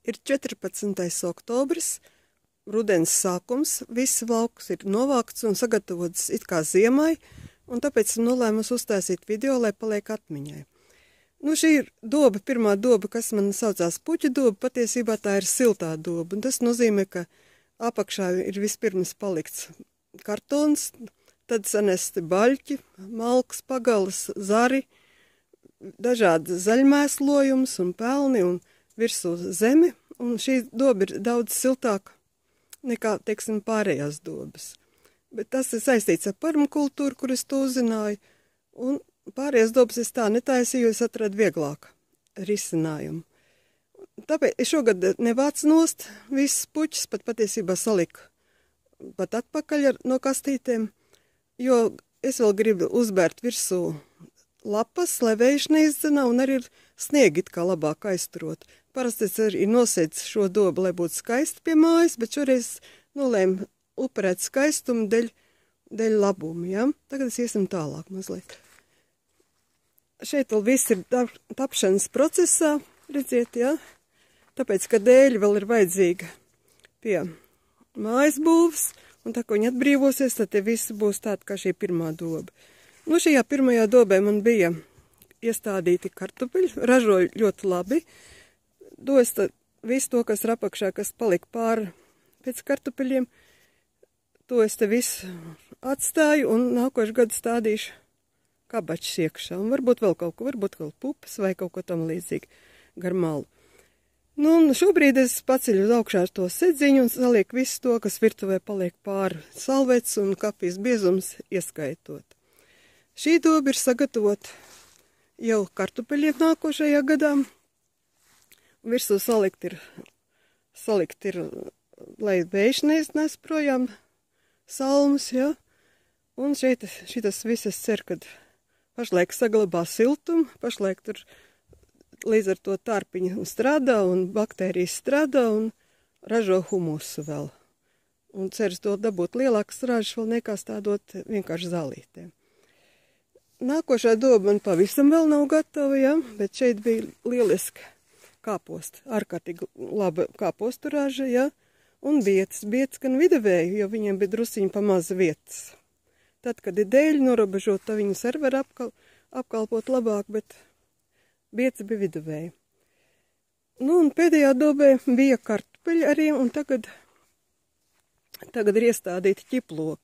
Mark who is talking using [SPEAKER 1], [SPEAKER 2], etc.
[SPEAKER 1] Ir 14. oktobris, rudens sākums, viss lauks ir novākts un sagatavots it kā ziemai, un tāpēc nolēmus uztaisīt video, lai paliek atmiņai. Nu, šī ir doba, pirmā doba, kas man saucās puķa doba, patiesībā tā ir siltā doba, un tas nozīmē, ka apakšā ir vispirms palikts kartons, tad sanesti baļķi, malks, pagalas, zari, dažādi zaļmēslojums un pelni un virsū zemi, un šī doba ir daudz siltāka nekā, teiksim, pārējās dobas. Bet tas ir saistīts ar permakultūru, kur es to uzzināju, un pārējās dobas es tā netaisīju, es atradu vieglāk risinājumu. Tāpēc es šogad nevācu nost visas puķis, pat patiesībā saliku pat atpakaļ no kastītēm, jo es vēl gribu uzbērt virsū lapas, lai vējš neizdzenā, un arī sniegi it kā labāk aizturot. Parasti es arī nosēdzu šo dobu, lai būtu skaisti pie mājas, bet šoreiz nolēmu upurēt skaistumu dēļ labumu, ja? Tagad es iesim tālāk mazliet. Šeit vēl viss ir tapšanas procesā, redziet, ja? Tāpēc, ka dēļi vēl ir vajadzīga pie mājas būvs, un tā, ko viņi atbrīvosies, tad te visi būs tāda kā šī pirmā doba. Nu, šajā pirmajā dobē man bija iestādīti kartupeļi, ražoju ļoti labi. Dos visu to, kas ir apakšā, kas palika pāri pēc kartupeļiem, to es te visu atstāju un nākošu gadu stādīšu kabačs iekšā. Un varbūt vēl kaut ko, varbūt vēl pupas vai kaut ko tam līdzīgi gar malu. Nu, un šobrīd es paceļu uz augšā to sedziņu un salieku visu to, kas virtuvē paliek pāri, salvets un kapijas biezums ieskaitot. Šī doba ir sagatavota jau kartupeļiem nākošajā gadā. Virsū salikt ir, lai vējš nes projām salmus, ja? Un šeit šitas visas cer, kad pašlaik saglabā siltumu, pašlaik tur līdz ar to tārpiņu strādā un baktērijas strādā un ražo humusu vēl. Un ceras to dabūt lielākas ražas vēl nekā stādot vienkārši zālītēm. Nākošā doba man pavisam vēl nav gatava, ja? Bet šeit bija lieliski kāposti, ārkārtīgi laba kāpostu raža, ja? Un vietas gan vidavēju, jo viņiem bija drusiņi pa maz vietas. Tad, kad ir dēļi norobežot, tad viņus arī var apkalpot labāk, bet vietas bija vidavēju. Nu, un pēdējā dobē bija kartupeļi arī, un tagad ir iestādīti ķiploki.